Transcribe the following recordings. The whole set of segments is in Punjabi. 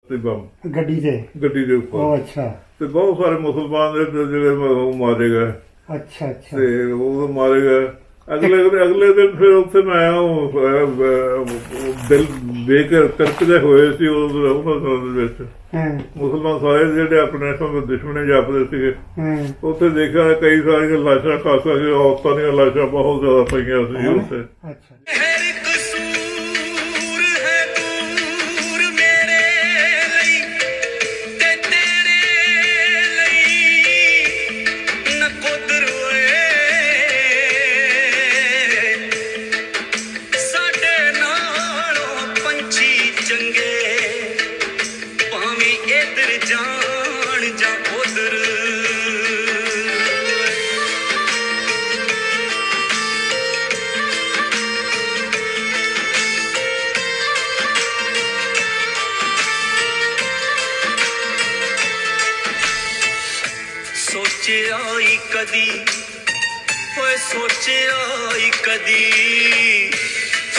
ਤੇ ਬੰਬ ਗੱਡੀ ਦੇ ਉੱਪਰ। ਅੱਛਾ। ਤੇ ਬਹੁਤ ਸਾਰੇ ਮੁਸਲਮਾਨ ਦੇ ਜਿਹੜੇ ਉਹ ਮਾਰੇ ਗਏ। ਅੱਛਾ ਅੱਛਾ। ਤੇ ਉਹ ਮਾਰੇ ਗਏ। ਅਗਲੇ ਦਿਨ ਫਿਰ ਉੱਥੇ ਮੈਂ ਦਿਲ ਦੇਖ ਤਰਕਦੇ ਹੋਏ ਸੀ ਉਹਨਾਂ ਦੇ ਵਿੱਚ ਮੁਸਲਮਾਨ ਸਾਰੇ ਜਿਹੜੇ ਆਪਣੇ ਦੁਸ਼ਮਣੇ ਜਾਪਦੇ ਸੀਗੇ। ਉੱਥੇ ਦੇਖਿਆ ਕਈ ਸਾਰੀਆਂ ਲਾਸ਼ਾਂ ਖਾਸਾਂ ਔਰਤਾਂ ਦੀਆਂ ਲਾਸ਼ਾਂ ਬਹੁਤ ਜ਼ਿਆਦਾ ਪਈਆਂ ਸੀ ਉੱਥੇ।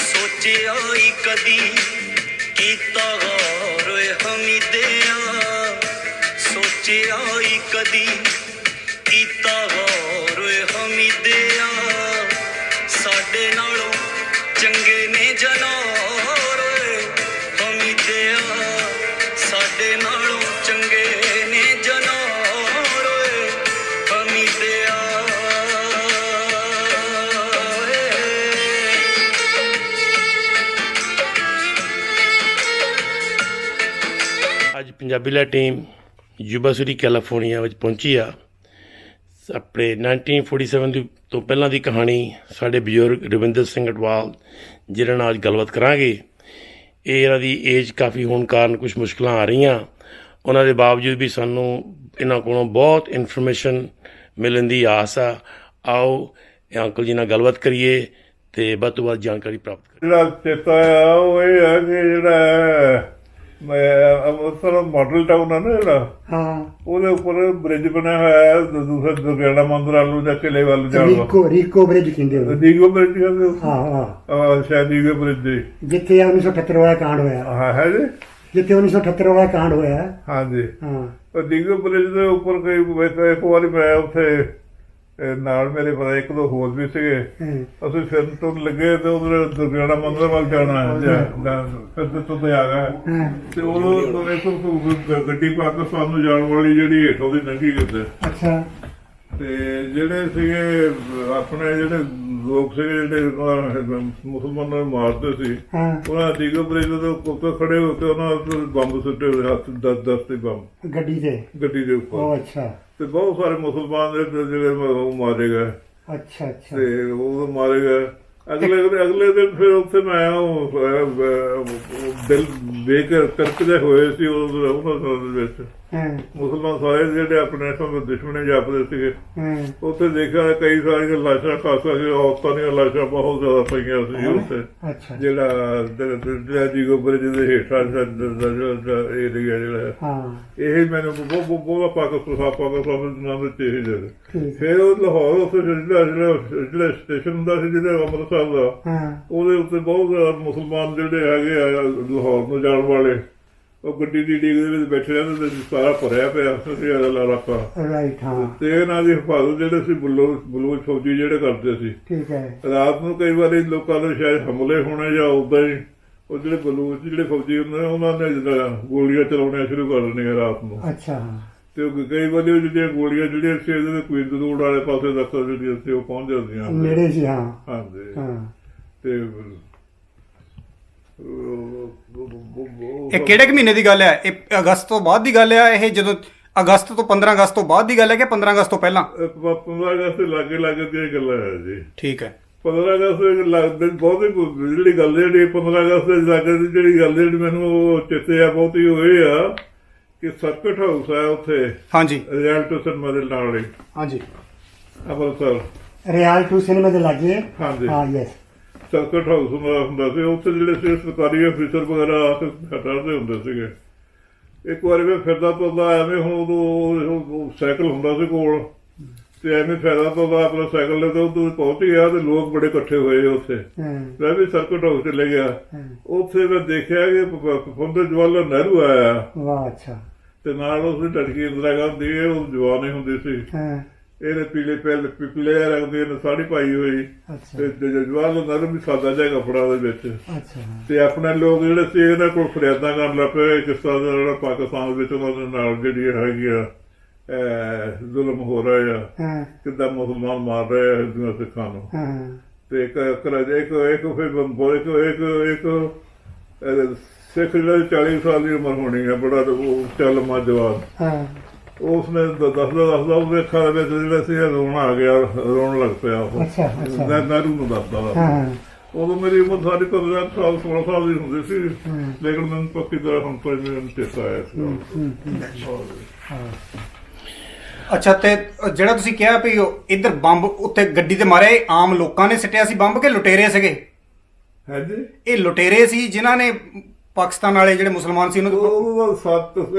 ਸੋਚਿਆ ਈ ਕਦੀ ਕੀਤਾ ਗੌਰ ਹਮੀਦਿਆ, ਸੋਚਿਆ ਈ ਕਦੀ ਕੀਤਾ ਗੌਰ ਹਮੀਦਿਆ, ਸਾਡੇ ਨਾਲੋਂ ਚੰਗੇ ਨੇ ਜਨੌਰ ਹਮੀਦਿਆ, ਸਾਡੇ ਨਾਲੋਂ ਚੰਗੇ ਨੇ ਜਨੌਰ ਹਮੀਦਿਆ। ਅੱਜ ਪੰਜਾਬੀ ਲਾ ਟੀਮ ਯੂਬਾ ਸਿਟੀ ਕੈਲੀਫੋਰਨੀਆ ਵਿੱਚ ਪਹੁੰਚੀ ਆ। ਆਪਣੇ 1947 ਦੀ ਤੋਂ ਪਹਿਲਾਂ ਦੀ ਕਹਾਣੀ ਸਾਡੇ ਬਜ਼ੁਰਗ ਰਵਿੰਦਰ ਸਿੰਘ ਅਟਵਾਲ ਜਿਹਨਾਂ ਨਾਲ ਅੱਜ ਗੱਲਬਾਤ ਕਰਾਂਗੇ। ਇਹ ਇਹਨਾਂ ਦੀ ਏਜ ਕਾਫੀ ਹੋਣ ਕਾਰਨ ਕੁਛ ਮੁਸ਼ਕਲਾਂ ਆ ਰਹੀਆਂ, ਉਹਨਾਂ ਦੇ ਬਾਵਜੂਦ ਵੀ ਸਾਨੂੰ ਇਹਨਾਂ ਕੋਲੋਂ ਬਹੁਤ ਇਨਫੋਰਮੇਸ਼ਨ ਮਿਲਣ ਦੀ ਆਸ ਆ। ਆਓ ਅੰਕਲ ਜੀ ਨਾਲ ਗੱਲਬਾਤ ਕਰੀਏ ਤੇ ਵੱਧ ਤੋਂ ਵੱਧ ਜਾਣਕਾਰੀ ਪ੍ਰਾਪਤ ਕਰੀਏ। ਜਿਹੜਾ ਚੇਤਾ ਆ ਉਹ ਇਹ ਹੈ ਕਿ ਜਿਹੜਾ ਅੰਮ੍ਰਿਤਸਰ ਮਾਡਲ ਟਾਊਨ ਆ ਨਾ ਜਿਹੜਾ, ਉਹਦੇ ਉੱਪਰ ਬ੍ਰਿਜ ਬਣਿਆ ਹੋਇਆ ਦੂਸਰੇ ਦੁਰਗਿਆਣਾ ਮੰਦਿਰ ਵੱਲ ਜਾਂ ਕਿਲੇ ਵੱਲ ਜਾਣ ਰੀਕੋ ਬ੍ਰਿਜ ਕਹਿੰਦੇ ਉਹਨੂੰ। ਰੀਕੋ ਬ੍ਰਿਜ ਕਹਿੰਦੇ। ਸ਼ਾਇਦ ਰੀਕੋ ਬ੍ਰਿਜ ਜਿੱਥੇ 1978 ਵਾਲਾ ਕਾਂਡ ਹੋਇਆ ਹੈ ਜੀ, ਜਿੱਥੇ 1978 ਵਾਲਾ ਕਾਂਡ ਹੋਇਆ। ਹਾਂਜੀ ਹਾਂ। ਰੀਕੋ ਬ੍ਰਿਜ ਦੇ ਉੱਪਰ ਕਈ ਇੱਕ ਵਾਰੀ ਮੈਂ ਉੱਥੇ ਨਾਲ ਮੇਰੇ ਪਤਾ ਇੱਕ ਦੋ ਹੋਰ ਵੀ ਸੀਗੇ, ਅਸੀਂ ਫਿਰਨ ਤੋਂ ਲੱਗੇ ਤੇ ਉਧਰ ਦੁਰਗਿਆਣਾ ਮੰਦਿਰ ਵੱਲ ਜਾਣਾ ਫਿਰ ਤੋਂ ਆ ਗਏ ਤੇ ਉਦੋਂ ਗੱਡੀ ਪਾਕਿਸਤਾਨ ਨੂੰ ਜਾਣ ਵਾਲੀ ਜਿਹੜੀ ਹੇਠੋਂ ਦੀ ਲੰਘੀ ਕਿਤੇ। ਅੱਛਾ। ਤੇ ਜਿਹੜੇ ਸੀਗੇ ਆਪਣੇ ਜਿਹੜੇ ਲੋਕ ਸੀਗੇ ਜਿਹੜੇ ਮੁਸਲਮਾਨਾਂ ਨੂੰ ਮਾਰਦੇ ਸੀ, ਉਹਨਾਂ ਰੀਕੋ ਬ੍ਰਿਜ ਦੇ ਉੱਤੇ ਖੜੇ ਹੋ ਕੇ ਉਹਨਾਂ ਬੰਬ ਸੁੱਟੇ ਹੋਏ ਹੱਥ 10 ਤੇ ਬੰਬ ਗੱਡੀ ਦੇ ਉੱਪਰ। ਅੱਛਾ। ਤੇ ਬਹੁਤ ਸਾਰੇ ਮੁਸਲਮਾਨ ਦੇ ਜਿਹੜੇ ਉਹ ਮਾਰੇ ਗਏ। ਅੱਛਾ ਅੱਛਾ। ਤੇ ਉਹ ਮਾਰੇ ਗਏ। ਅਗਲੇ ਦਿਨ ਫਿਰ ਉੱਥੇ ਮੈਂ ਦਿਲ ਦੇਖ ਤਰਕਦੇ ਹੋਏ ਸੀ ਉਹਨਾਂ ਦੇ ਵਿੱਚ ਮੁਸਲਮਾਨ ਸਾਰੇ ਜਿਹੜੇ ਆਪਣੇ ਦੁਸ਼ਮਣੇ ਜਾਪਦੇ ਸੀਗੇ। ਉੱਥੇ ਦੇਖਿਆ ਕਈ ਸਾਰੀਆਂ ਲਾਸ਼ਾਂ ਖਾਸਾਂ ਔਰਤਾਂ ਦੀਆਂ ਲਾਸ਼ਾਂ ਬਹੁਤ ਜ਼ਿਆਦਾ ਪਈਆਂ ਸੀ ਉੱਥੇ। ਜਿਹੜਾ ਰੀਕੋ ਬ੍ਰਿਜ ਦੇ ਹੇਠਾਂ ਏਰੀਆ ਜਿਹੜਾ ਇਹ ਮੈਨੂੰ ਬਹੁਤ ਪਾਕਿਸਤਾਨ ਵਿੱਚ ਇਹ ਜਗ੍ਹਾ। ਫਿਰ ਉਹ ਲਾਹੌਰ ਉੱਥੇ ਜਿਹੜਾ ਸਟੇਸ਼ਨ ਹੁੰਦਾ ਸੀ ਜਿਹੜਾ ਅੰਮ੍ਰਿਤਸਰ ਦਾ, ਉਹਦੇ ਉੱਤੇ ਬਹੁਤ ਮੁਸਲਮਾਨ ਜਿਹੜੇ ਹੈਗੇ ਆ ਲਾਹੌਰ ਨੂੰ ਜਾਣ ਵਾਲੇ, ਉਹ ਗੱਡੀ ਦੀ ਡੀਕ ਦੇ ਵਿੱਚ ਬੈਠੇ ਰਹਿੰਦੇ ਤੇ ਸਾਰਾ ਭਰਿਆ ਪਿਆ ਇਲਾਕਾ। ਤੇ ਇਹਨਾਂ ਦੀ ਹਿਫਾਜ਼ਤ ਜਿਹੜੇ ਸੀ ਬਲੋਚ ਫੌਜੀ ਜਿਹੜੇ ਕਰਦੇ ਸੀ। ਰਾਤ ਨੂੰ ਕਈ ਵਾਰੀ ਲੋਕਾਂ ਦੇ ਸ਼ਾਇਦ ਹਮਲੇ ਹੋਣੇ ਜਾਂ ਉਦਾਂ ਹੀ ਉਹ ਜਿਹੜੇ ਬਲੋਚ ਜਿਹੜੇ ਫੌਜੀ ਹੁੰਦੇ ਉਹਨਾਂ ਨੇ ਗੋਲੀਆਂ ਚਲਾਉਣੀਆਂ ਸ਼ੁਰੂ ਕਰ ਦੇਣੀਆਂ ਰਾਤ ਨੂੰ। ਤੇ ਕਈ ਵਾਰੀ ਉਹ ਜਿਹੜੀਆਂ ਗੋਲੀਆਂ ਜਿਹੜੀਆਂ ਸੀ ਇਹਦੇ ਕੁਇੰਦ ਰੋਡ ਵਾਲੇ ਪਾਸੇ ਤੱਕ ਜਿਹੜੀਆਂ ਸੀ ਉਹ ਪਹੁੰਚ ਜਾਂਦੀਆਂ ਨੇੜੇ ਸੀ। ਹਾਂਜੀ। ਤੇ ਇਹ ਕਿਹੜੇ ਮਹੀਨੇ ਦੀ ਗੱਲ ਹੈ? ਇਹ ਅਗਸਤ ਤੋਂ ਬਾਅਦ ਦੀ ਗੱਲ ਹੈ? ਇਹ ਜਦੋਂ ਅਗਸਤ ਤੋਂ 15 ਅਗਸਤ ਤੋਂ ਬਾਅਦ ਦੀ ਗੱਲ ਹੈ ਕਿ 15 ਅਗਸਤ ਤੋਂ ਪਹਿਲਾਂ? 15 ਅਗਸਤ ਦੇ ਲਾਗੇ ਦੀਆਂ ਗੱਲਾਂ ਹੈ ਜੀ। ਠੀਕ ਹੈ। 15 ਅਗਸਤ ਦੇ ਬਹੁਤ ਜਿਹੜੀ ਗੱਲ ਜਿਹੜੀ 15 ਅਗਸਤ ਦੇ ਲਾਗੇ ਦੀ ਜਿਹੜੀ ਗੱਲ ਜਿਹੜੀ ਮੈਨੂੰ ਉਹ ਚੇਤੇ ਆ ਬਹੁਤੀ ਹੋਏ ਆ ਕਿ ਸਰਕਟ ਹਾਊਸ ਆ ਉੱਥੇ। ਹਾਂਜੀ। ਰਿਐਲਟੋ ਸਿਨੇਮਾ ਦੇ ਨਾਲ ਹੀ। ਹਾਂਜੀ। ਅੰਮ੍ਰਿਤਸਰ ਰਿਐਲਟੋ ਸਿਨੇਮਾ ਦੇ ਲਾਗੇ। ਹਾਂਜੀ ਹਾਂ। ਯੈਸ। ਸਰਕਟ ਹਾਊਸ ਹੁੰਦਾ ਸੀ ਉੱਥੇ ਜਿਹੜੇ ਸੀ ਸਰਕਾਰੀ ਅਫੀਸਰ ਵਗੈਰਾ ਆ ਕੇ ਠਹਿਰਦੇ ਹੁੰਦੇ ਸੀਗੇ। ਇੱਕ ਵਾਰੀ ਮੈਂ ਫਿਰਦਾ ਤੁਰਦਾ ਐਵੇਂ ਹੁਣ ਉਦੋਂ ਸਾਈਕਲ ਹੁੰਦਾ ਸੀ ਕੋਲ ਤੇ ਐਵੇਂ ਫਾਇਦਾ ਤੋਂ ਆਪਣਾ ਸਾਈਕਲ ਤੇ ਉਦੋਂ ਪਹੁੰਚ ਗਿਆ ਤੇ ਲੋਕ ਬੜੇ ਇਕੱਠੇ ਹੋਏ ਉੱਥੇ। ਮੈਂ ਵੀ ਸਰਕਟ ਹਾਊਸ ਚਲੇ ਗਿਆ, ਉੱਥੇ ਮੈਂ ਦੇਖਿਆ ਕਿ ਪੰਡਿਤ ਜਵਾਹਰ ਲਾਲ ਨਹਿਰੂ ਆਇਆ। ਵਾਹ, ਅੱਛਾ। ਤੇ ਨਾਲ ਉਸਦੀ ਲੜਕੀ ਇੰਦਰਾ ਗਾਂਧੀ, ਉਹ ਜਵਾਨ ਹੀ ਹੁੰਦੀ ਸੀ। ਇਹਨੇ ਪੀਲੇ ਰੰਗ ਦੀ ਸਾੜੀ ਪਾਈ ਹੋਈ, ਤੇ ਜਵਾਹਰ ਲਾਲ ਨਹਿਰੂ ਵੀ ਸਾਦਾ ਜਿਹਾ ਕੱਪੜਾ ਉਹਦੇ ਵਿੱਚ। ਤੇ ਆਪਣੇ ਲੋਕ ਜਿਹੜੇ ਸੀ ਇਹਨਾਂ ਕੋਲ ਫਰਿਆਦਾਂ ਕਰਨ ਲੱਗ ਪਏ ਕਿਸ ਤਰ੍ਹਾਂ ਦਾ ਜਿਹੜਾ ਪਾਕਿਸਤਾਨ ਵਿੱਚ ਉਹਨਾਂ ਦੇ ਨਾਲ ਜਿਹੜੀ ਹੈਗੀ ਆ ਜ਼ੁਲਮ ਹੋ ਰਿਹਾ ਆ, ਕਿੱਦਾਂ ਮੁਸਲਮਾਨ ਮਾਰ ਰਹੇ ਆ ਹਿੰਦੂਆਂ ਸਿੱਖਾਂ ਨੂੰ। ਤੇ ਇੱਕ ਸਿੱਖ ਜਿਹੜਾ 40 ਸਾਲ ਦੀ ਉਮਰ ਹੋਣੀ ਆ, ਬੜਾ ਚੱਲ ਜਵਾਨ, ਉਸਨੇ ਦੱਸਦਾ ਉਹਦੇ ਅੱਖਾਂ ਦੇ ਵਿੱਚ ਜਿਹੜਾ ਸੀ ਰੋਣਾ ਆ ਗਿਆ, ਰੋਣ ਲੱਗ ਪਿਆ। ਉਹ ਨਹਿਰੂ ਨੂੰ ਦੱਸਦਾ ਵਾ। ਉਦੋਂ ਮੇਰੀ ਉਮਰ ਸਾਰੀ 15 ਸਾਲ 16 ਸਾਲ ਦੀ ਹੁੰਦੀ ਸੀ, ਲੇਕਿਨ ਮੈਨੂੰ ਪੱਕੀ ਤਰ੍ਹਾਂ ਹੁਣ ਤੋਂ ਮੈਨੂੰ ਚੇਤਾ ਆਇਆ ਸੀ। ਅੱਛਾ, ਤੇ ਜਿਹੜਾ ਤੁਸੀਂ ਕਿਹਾ ਵੀ ਇੱਧਰ ਬੰਬ ਉੱਤੇ ਗੱਡੀ ਤੇ ਮਾਰਿਆ, ਇਹ ਆਮ ਲੋਕਾਂ ਨੇ ਸਿੱਟਿਆ ਸੀ ਬੰਬ ਕਿ ਲੁਟੇਰੇ ਸੀਗੇ? ਹਾਂਜੀ, ਇਹ ਲੁਟੇਰੇ ਸੀ ਜਿਨ੍ਹਾਂ ਨੇ ਪਾਕਿਸਤਾਨ ਵਾਲੇ ਜਿਹੜੇ ਮੁਸਲਮਾਨ ਸੀ ਉਹਨਾਂ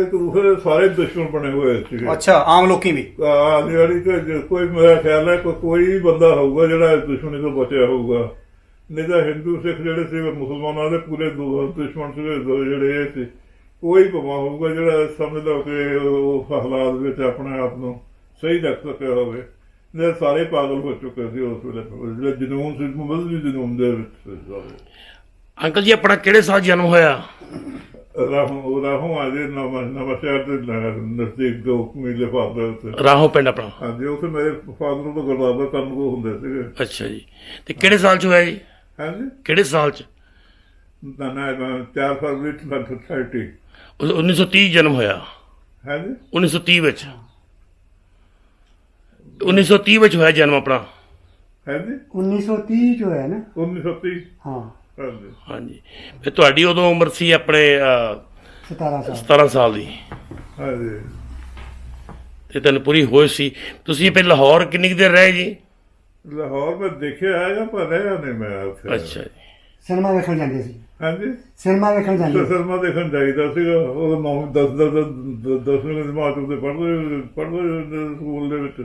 ਇੱਕ ਦੂਸਰੇ ਸਾਰੇ ਦੁਸ਼ਮਣ ਬਣੇ ਹੋਏ ਸੀ। ਅੱਛਾ, ਆਮ ਲੋਕੀ ਵੀ? ਕੋਈ ਮੇਰਾ ਖਿਆਲ ਹੈ ਕੋਈ ਬੰਦਾ ਹੋਊਗਾ ਜਿਹੜਾ ਦੁਸ਼ਮਣੀ ਤੋਂ ਬਚਿਆ ਹੋਊਗਾ, ਨਹੀਂ ਤਾਂ ਹਿੰਦੂ ਸਿੱਖ ਜਿਹੜੇ ਸੀ ਮੁਸਲਮਾਨਾਂ ਦੇ ਪੂਰੇ ਦੁਸ਼ਮਣ ਸੀ ਜਿਹੜੇ ਇਹ ਸੀ। ਕੋਈ ਭਾਵੇਂ ਹੋਊਗਾ ਜਿਹੜਾ ਸਮਝ ਲਓ ਕਿ ਉਹ ਹਾਲਾਤ ਵਿੱਚ ਆਪਣੇ ਆਪ ਨੂੰ ਸਹੀ ਰੱਖ ਸਕਿਆ ਹੋਵੇ। ਨਹੀਂ ਸਾਰੇ ਪਾਗਲ ਹੋ ਚੁੱਕੇ ਸੀ ਉਸ ਵੇਲੇ, ਜਿਹੜਾ ਜਨੂਨ ਸੀ ਮਜ਼ਹਬੀ ਜਨੂਨ ਦੇ ਵਿੱਚ। ਅੰਕਲ ਜੀ, ਆਪਣਾ ਕਿਹੜੇ ਸਾਲ ਜਨਮ ਹੋਇਆ? ਰਾਹੋਂ ਆ ਜੇ ਨਵਾਂ ਸ਼ਹਿਰ ਦੇ ਨਜ਼ਦੀਕ 2 ਮੀਲ ਫਾਸਲੇ ਉੱਤੇ। ਰਾਹੋਂ ਪਿੰਡ ਆਪਣਾ? ਹਾਂਜੀ, ਉੱਥੇ ਮੇਰੇ ਫਾਦਰ ਤੋਂ ਗੁਰਦਾਸਪੁਰ ਕਰਨ ਕੋ ਹੁੰਦੇ ਸੀਗੇ। ਅੱਛਾ ਜੀ, ਤੇ ਕਿਹੜੇ ਸਾਲ ਚ ਹੋਇਆ ਜੀ? ਹਾਂਜੀ, ਕਿਹੜੇ ਸਾਲ ਚ? 4 ਫਰਵਰੀ 1930। 1930 ਜਨਮ ਹੋਇਆ? ਹਾਂਜੀ, 1930 ਵਿੱਚ? 1930 ਵਿੱਚ ਹੋਇਆ ਜਨਮ ਆਪਣਾ? ਹਾਂਜੀ, 1930 ਚ ਹੋਇਆ ਨਾ? 1930। ਹਾਂ, ਹਾਂਜੀ। ਫਿਰ ਤੁਹਾਡੀ ਉਦੋਂ ਉਮਰ ਸੀ ਆਪਣੇ 17 ਸਾਲ ਦੀ? ਹਾਂਜੀ, ਤੇ ਤੈਨੂੰ ਪੂਰੀ ਹੋਸ਼ ਸੀ। ਤੁਸੀਂ ਫਿਰ ਲਾਹੌਰ ਕਿੰਨੀ ਕੁ ਦੇਰ ਰਹੇ ਜੀ? ਲਾਹੌਰ ਮੈਂ ਦੇਖਿਆ ਹੈਗਾ ਪਰ ਰਿਹਾ ਨਹੀਂ ਮੈਂ ਉੱਥੇ। ਅੱਛਾ ਜੀ। ਸਿਨੇਮਾ ਵੇਖਣ ਜਾਂਦੇ ਸੀ? ਹਾਂਜੀ, ਸਿਨੇਮਾ ਵੇਖਣ ਜਾਂਦੇ? ਸਿਨੇਮਾ ਦੇਖਣ ਜਾਈਦਾ ਸੀਗਾ। ਉਹ 10ਵੀਂ ਜਮਾਤ ਉੱਤੇ ਪੜ੍ਹਦੇ ਸਕੂਲ ਦੇ ਵਿੱਚ।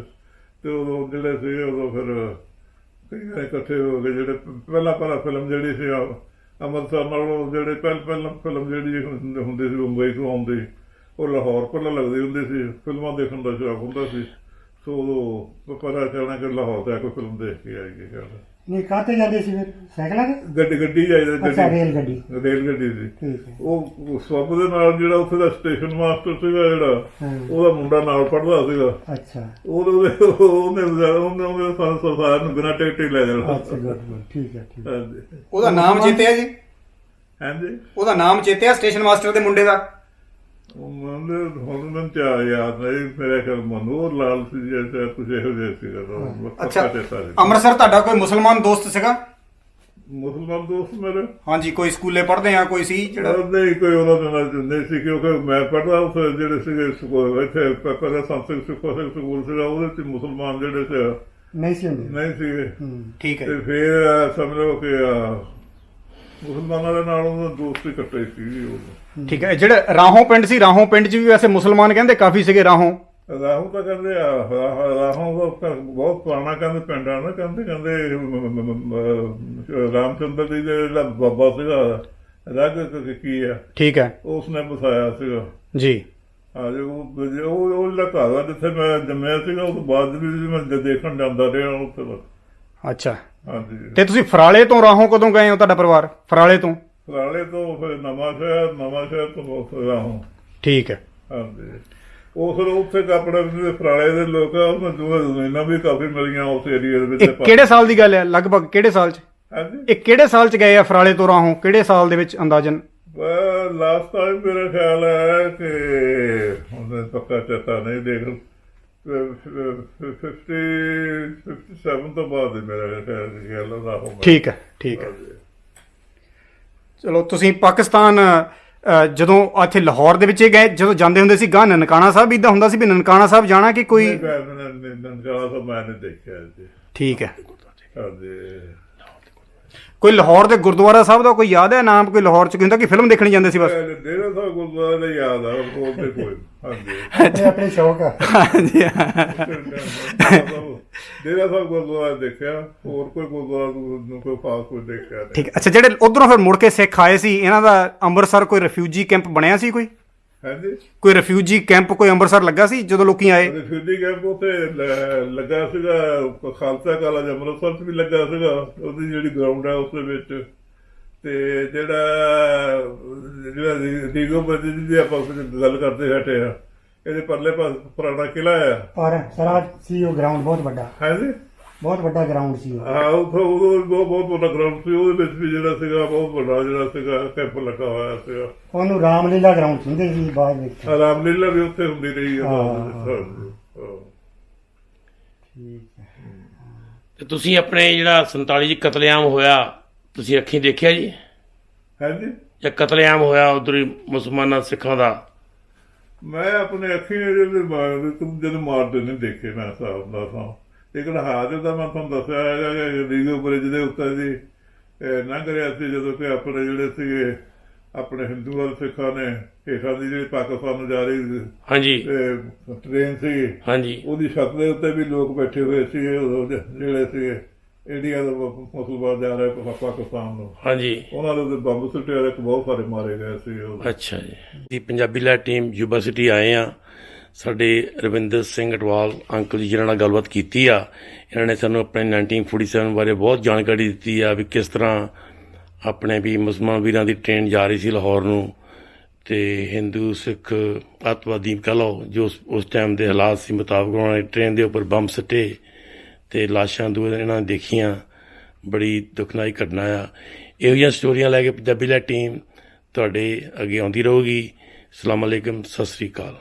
ਤੇ ਉਦੋਂ ਜਿਹੜੇ ਸੀ ਉਦੋਂ ਫਿਰ ਕਈ ਇਕੱਠੇ ਹੋ ਗਏ, ਜਿਹੜੇ ਪਹਿਲਾਂ ਫਿਲਮ ਜਿਹੜੀ ਸੀ ਅੰਮ੍ਰਿਤਸਰ ਨਾਲੋਂ ਜਿਹੜੇ ਪਹਿਲਾਂ ਫਿਲਮ ਜਿਹੜੀ ਹੁੰਦੀ ਸੀ ਮੁੰਬਈ ਤੋਂ ਆਉਂਦੀ, ਉਹ ਲਾਹੌਰ ਪਹਿਲਾਂ ਲੱਗਦੀ ਹੁੰਦੀ ਸੀ। ਫਿਲਮਾਂ ਦੇਖਣ ਦਾ ਸ਼ੌਕ ਹੁੰਦਾ ਸੀ, ਸੋ ਉਦੋਂ ਪਤਾ ਚੱਲਣਾ ਕਿ ਲਾਹੌਰ ਤੇ ਕੋਈ ਫਿਲਮ ਦੇਖ ਕੇ ਆਏਗੀ। ਨਹੀਂ, ਕਾਹਤੇ ਜਾਂਦੇ ਸੀ ਫਿਰ? ਸਾਈਕਲਾਂ ਤੇ? ਗੱਡੀ ਜਾਈਦਾ। ਰੇਲ ਗੱਡੀ ਸੀ। ਠੀਕ ਹੈ। ਉਹ ਸਵੱਬ ਦੇ ਨਾਲ ਜਿਹੜਾ ਉੱਥੇ ਦਾ ਸਟੇਸ਼ਨ ਮਾਸਟਰ ਸੀਗਾ, ਜਿਹੜਾ ਉਹਦਾ ਮੁੰਡਾ ਨਾਲ ਪੜ੍ਹਦਾ ਸੀਗਾ। ਅੱਛਾ, ਉਹਨੇ ਸੰਸਾਰ ਨੂੰ ਬਿਨਾਂ ਟਿਕਟ ਹੀ ਲੈ ਜਾਣਾ। ਠੀਕ ਹੈ। ਉਹਦਾ ਨਾਮ ਚੇਤਿਆ ਜੀ? ਹਾਂਜੀ, ਉਹਦਾ ਨਾਮ ਚੇਤਿਆ ਸਟੇਸ਼ਨ ਮਾਸਟਰ ਦੇ ਮੁੰਡੇ ਦਾ? ਹੁਣ ਮੈਨੂੰ ਯਾਦ ਨਹੀਂ, ਮੇਰੇ ਖਿਆਲ ਮਨੋਹਰ ਲਾਲ ਸੀ ਜਾਂ ਕੁਝ ਇਹੋ ਜਿਹਾ ਸੀਗਾ। ਅੱਛਾ, ਅੰਮ੍ਰਿਤਸਰ ਤੁਹਾਡਾ ਕੋਈ ਮੁਸਲਮਾਨ ਦੋਸਤ ਸੀਗਾ? ਮੁਸਲਮਾਨ ਦੋਸਤ ਮੇਰੇ? ਹਾਂਜੀ, ਕੋਈ ਸਕੂਲੇ ਪੜ੍ਹਦੇ ਆ ਕੋਈ ਸੀ ਜਿਹੜਾ? ਨਹੀਂ, ਕੋਈ ਉਹਨਾਂ ਦੇ ਨਾਲ ਨਹੀਂ ਸੀ, ਕਿਉਂਕਿ ਮੈਂ ਪੜ੍ਹਦਾ ਉੱਥੇ ਜਿਹੜੇ ਸੀਗੇ ਇੱਥੇ ਪਹਿਲਾਂ ਸੰਸਦ ਸਕੂਲ ਸੀਗਾ, ਉਹਦੇ ਚ ਮੁਸਲਮਾਨ ਜਿਹੜੇ ਸੀ ਨਹੀਂ ਸੀਗੇ। ਠੀਕ ਹੈ। ਤੇ ਫਿਰ ਸਮਝ ਲਓ ਕਿ ਮੁਸਲਮਾਨਾਂ ਦੇ ਨਾਲ ਉਹਨਾਂ ਦੋਸਤੀ ਕੱਟੇ ਸੀ। ਠੀਕ ਹੈ। ਜਿਹੜਾ ਰਾਹੋਂ ਪਿੰਡ ਸੀ, ਰਾਹੋਂ ਪਿੰਡ 'ਚ ਵੀ ਵੈਸੇ ਮੁਸਲਮਾਨ ਕਹਿੰਦੇ ਕਾਫੀ ਸੀਗੇ। ਰਾਹੋਂ ਤਾਂ ਕਹਿੰਦੇ ਰਾਹੋਂ ਬਹੁਤ ਪੁਰਾਣਾ ਕਹਿੰਦੇ ਪਿੰਡ ਆ ਨਾ, ਕਹਿੰਦੇ ਰਾਮਚੰਦਰ ਜੀ ਦਾ ਜਿਹੜਾ ਬਾਬਾ ਸੀਗਾ ਰਗ ਕੀ ਆ, ਠੀਕ ਹੈ, ਉਸਨੇ ਵਸਾਇਆ ਸੀਗਾ ਜੀ। ਹਾਂਜੀ, ਉਹ ਜਿਹੜਾ ਘਰ ਆ ਜਿੱਥੇ ਮੈਂ ਜੰਮਿਆ ਸੀਗਾ, ਉਸ ਤੋਂ ਬਾਅਦ ਵੀ ਮੈਂ ਦੇਖਣ ਜਾਂਦਾ ਰਿਹਾ ਉੱਥੇ ਦਾ। ਅੱਛਾ, ਹਾਂਜੀ। ਤੇ ਤੁਸੀਂ ਫਰਾਲੇ ਤੋਂ ਰਾਹੋਂ ਕਦੋਂ ਗਏ ਹੋ, ਤੁਹਾਡਾ ਪਰਿਵਾਰ? ਫਰਾਲੇ ਤੋਂ ਫਿਰ ਨਵਾਂ ਸ਼ਹਿਰ ਤੋਂ ਰਾਹੋਂ। ਠੀਕ ਹੈ। ਹਾਂਜੀ, ਉਹ ਫਿਰ ਉੱਥੇ ਆਪਣੇ ਫਰਾਲੇ ਦੇ ਲੋਕ ਆ, ਉਹਨਾਂ ਜ਼ਮੀਨਾਂ ਵੀ ਕਾਫੀ ਮਿਲੀਆਂ ਉਸ ਏਰੀਏ ਦੇ ਵਿੱਚ। ਕਿਹੜੇ ਸਾਲ ਦੀ ਗੱਲ ਹੈ ਲਗਭਗ? ਕਿਹੜੇ ਸਾਲ 'ਚ? ਹਾਂਜੀ, ਇਹ ਕਿਹੜੇ ਸਾਲ 'ਚ ਗਏ ਆ ਫਰਾਲੇ ਤੋਂ ਰਾਹੋਂ? ਕਿਹੜੇ ਸਾਲ ਦੇ ਵਿੱਚ ਅੰਦਾਜ਼ਨ? ਲਾਸਟ ਟਾਈਮ ਮੇਰਾ ਖਿਆਲ ਹੈ ਕਿ ਹੁਣ ਪੱਕਾ ਚੇਤਾ ਨਹੀਂ, ਦੇਖ 57 ਤੋਂ ਬਾਅਦ ਮੇਰਾ ਖਿਆਲ ਰਾਹੋਂ। ਠੀਕ ਹੈ। ਚਲੋ, ਤੁਸੀਂ ਪਾਕਿਸਤਾਨ ਜਦੋਂ ਇੱਥੇ ਲਾਹੌਰ ਦੇ ਵਿੱਚ ਗਏ, ਜਦੋਂ ਜਾਂਦੇ ਹੁੰਦੇ ਸੀ ਗਾਂ ਨਨਕਾਣਾ ਸਾਹਿਬ, ਇਦਾਂ ਹੁੰਦਾ ਸੀ ਵੀ ਨਨਕਾਣਾ ਸਾਹਿਬ ਜਾਣਾ ਕਿ ਕੋਈ? ਨਨਕਾਣਾ ਸਾਹਿਬ ਮੈਂ ਨਹੀਂ ਦੇਖਿਆ ਜੀ। ਠੀਕ ਹੈ। ਕੋਈ ਲਾਹੌਰ ਦੇ ਗੁਰਦੁਆਰਾ ਸਾਹਿਬ ਦਾ ਕੋਈ ਯਾਦ ਹੈ ਨਾਮ? ਕੋਈ ਲਾਹੌਰ ਚ ਕੋਈ ਹੁੰਦਾ ਕਿ ਫਿਲਮ ਦੇਖਣ ਜਾਂਦੇ ਸੀ ਬਸ? ਡੇਰਾ ਸਾਹਿਬ ਗੁਰਦੁਆਰਾ ਦਾ ਯਾਦ ਆ ਹੋਰ ਤੇ ਕੋਈ ਹਾਂਜੀ ਆਪਣੇ ਆਪਣੇ ਸ਼ੌਕ ਆ। ਹਾਂਜੀ ਡੇਰਾ ਸਾਹਿਬ ਗੁਰਦੁਆਰਾ ਦੇਖਿਆ, ਹੋਰ ਕੋਈ ਗੁਰਦੁਆਰਾ ਨੂੰ ਕੋਈ ਖਾਸ ਕੋਈ ਦੇਖਿਆ ਨਹੀਂ। ਠੀਕ। ਅੱਛਾ, ਜਿਹੜੇ ਉਧਰੋਂ ਫਿਰ ਮੁੜ ਕੇ ਸਿੱਖ ਆਏ ਸੀ, ਇਹਨਾਂ ਦਾ ਅੰਮ੍ਰਿਤਸਰ ਕੋਈ ਰਿਫਿਊਜੀ ਕੈਂਪ ਬਣਿਆ ਸੀ? ਹਾਂਜੀ, ਕੋਈ ਰਿਫਿਊਜੀ ਕੈਂਪ ਕੋਈ ਅੰਮ੍ਰਿਤਸਰ ਲੱਗਾ ਸੀ ਜਦੋਂ ਲੋਕੀ ਆਏ? ਰਿਫਿਊਜੀ ਕੈਂਪ ਉੱਥੇ ਲੱਗਾ ਸੀਗਾ, ਖਾਲਸਾ ਕਾਲਜ ਅੰਮ੍ਰਿਤਸਰ 'ਚ ਵੀ ਲੱਗਾ ਸੀਗਾ, ਉਹਦੀ ਜਿਹੜੀ ਗਰਾਊਂਡ ਹੈ ਉਸ ਦੇ ਵਿੱਚ। ਤੇ ਜਿਹੜਾ ਡੀਗੋ ਬੱਜੀ ਦੀ ਆਪਾਂ ਗੱਲ ਕਰਦੇ ਹਟੇ ਆ, ਇਹਦੇ ਪਰਲੇ ਪਾਸ ਪੁਰਾਣਾ ਕਿਲਾ ਆ। ਪਰ ਸਾਰਾ ਸੀ ਉਹ ਗਰਾਊਂਡ ਬਹੁਤ ਵੱਡਾ, ਹਾਂਜੀ, ਬਹੁਤ ਵੱਡਾ ਗਰਾਊਂਡ ਸੀ ਉਹ। ਹਾਂ, ਉੱਥੇ ਬਹੁਤ ਵੱਡਾ ਗਰਾਊਂਡ ਸੀ, ਉਹਦੇ ਵਿੱਚ ਵੀ ਜਿਹੜਾ ਸੀਗਾ ਬਹੁਤ ਵੱਡਾ ਜਿਹੜਾ ਸੀਗਾ ਕੈਂਪ ਲੱਗਾ ਹੋਇਆ ਸੀਗਾ। ਉਹਨੂੰ ਰਾਮਲੀਲਾ ਗਰਾਊਂਡ ਕਹਿੰਦੇ ਸੀ ਬਾਅਦ ਵਿੱਚ। ਰਾਮਲੀਲਾ ਵੀ ਉੱਥੇ ਹੁੰਦੀ ਰਹੀ ਹੈ। ਠੀਕ ਹੈ। ਤੇ ਤੁਸੀਂ ਆਪਣੇ ਜਿਹੜਾ 47 ਚ ਕਤਲੇਆਮ ਹੋਇਆ ਤੁਸੀਂ ਅੱਖੀਂ ਦੇਖਿਆ ਜੀ? ਹਾਂਜੀ, ਜਾਂ ਕਤਲੇਆਮ ਹੋਇਆ ਉਧਰ ਹੀ ਮੁਸਲਮਾਨਾਂ ਸਿੱਖਾਂ ਦਾ? ਮੈਂ ਆਪਣੇ ਅੱਖੀਂ ਜਦੋਂ ਮਾਰਦੇ ਨਹੀਂ ਦੇਖੇ, ਮੈਂ ਹਿਸਾਬ ਦਾ ਸਾਂ। ਲੇਕਿਨ ਹਾਜ਼ਰ ਦਾ ਮੈਂ ਤੁਹਾਨੂੰ ਦੱਸਿਆ ਹੈਗਾ ਕਿ ਰੀਗੋ ਬ੍ਰਿਜ ਦੇ ਉੱਤੇ ਜੀ ਲੰਘ ਰਿਹਾ ਸੀ ਜਦੋਂ ਕਿ ਆਪਣੇ ਜਿਹੜੇ ਸੀਗੇ ਆਪਣੇ ਹਿੰਦੂ ਵਾਲੇ ਸਿੱਖਾਂ ਨੇ ਹੇਠਾਂ ਦੀ ਜਿਹੜੀ ਪਾਕਿਸਤਾਨ ਨੂੰ ਜਾ ਰਹੀ ਹਾਂਜੀ ਟ੍ਰੇਨ ਸੀ, ਹਾਂਜੀ, ਉਹਦੀ ਛੱਤ ਦੇ ਉੱਤੇ ਵੀ ਲੋਕ ਬੈਠੇ ਹੋਏ ਸੀਗੇ, ਜਿਹੜੇ ਸੀਗੇ ਇੰਡੀਆ ਦਾ ਮੁਸਲਮਾਨ ਜਾ ਰਹੇ ਪਾਕਿਸਤਾਨ ਨੂੰ। ਹਾਂਜੀ, ਉਹਨਾਂ ਦੇ ਬੰਬ ਸੁੱਟੇ ਵਾਲੇ ਬਹੁਤ ਸਾਰੇ ਮਾਰੇ ਗਏ ਸੀ। ਅੱਛਾ ਜੀ। ਅਸੀਂ ਪੰਜਾਬੀ ਲੈ ਟੀਮ ਯੂਬਾ ਸਿਟੀ ਆਏ ਆ। ਸਾਡੇ ਰਵਿੰਦਰ ਸਿੰਘ ਅਟਵਾਲ ਅੰਕਲ ਜੀ ਜਿਹਨਾਂ ਨਾਲ ਗੱਲਬਾਤ ਕੀਤੀ ਆ, ਇਹਨਾਂ ਨੇ ਸਾਨੂੰ ਆਪਣੇ 1947 ਬਾਰੇ ਬਹੁਤ ਜਾਣਕਾਰੀ ਦਿੱਤੀ ਆ ਵੀ ਕਿਸ ਤਰ੍ਹਾਂ ਆਪਣੇ ਵੀ ਮੁਸਲਮਾਨ ਵੀਰਾਂ ਦੀ ਟ੍ਰੇਨ ਜਾ ਰਹੀ ਸੀ ਲਾਹੌਰ ਨੂੰ, ਤੇ ਹਿੰਦੂ ਸਿੱਖ ਅੱਤਵਾਦੀ ਕਹਿ ਲਓ ਜੋ ਉਸ ਟਾਈਮ ਦੇ ਹਾਲਾਤ ਸੀ ਮੁਤਾਬਕ ਉਹਨਾਂ ਨੇ ਟ੍ਰੇਨ ਦੇ ਉੱਪਰ ਬੰਬ ਸੁੱਟੇ ਤੇ ਲਾਸ਼ਾਂ ਦੂਏ ਦਿਨ ਇਹਨਾਂ ਨੇ ਦੇਖੀਆਂ। ਬੜੀ ਦੁਖਦਾਈ ਘਟਨਾ ਆ। ਇਹੋ ਜਿਹੀਆਂ ਸਟੋਰੀਆਂ ਲੈ ਕੇ ਪੰਜਾਬੀ ਲੈ ਟੀਮ ਤੁਹਾਡੇ ਅੱਗੇ ਆਉਂਦੀ ਰਹੂਗੀ। ਅਸਲਾਮ ਅਲੈਕਮ, ਸਤਿ ਸ੍ਰੀ ਅਕਾਲ।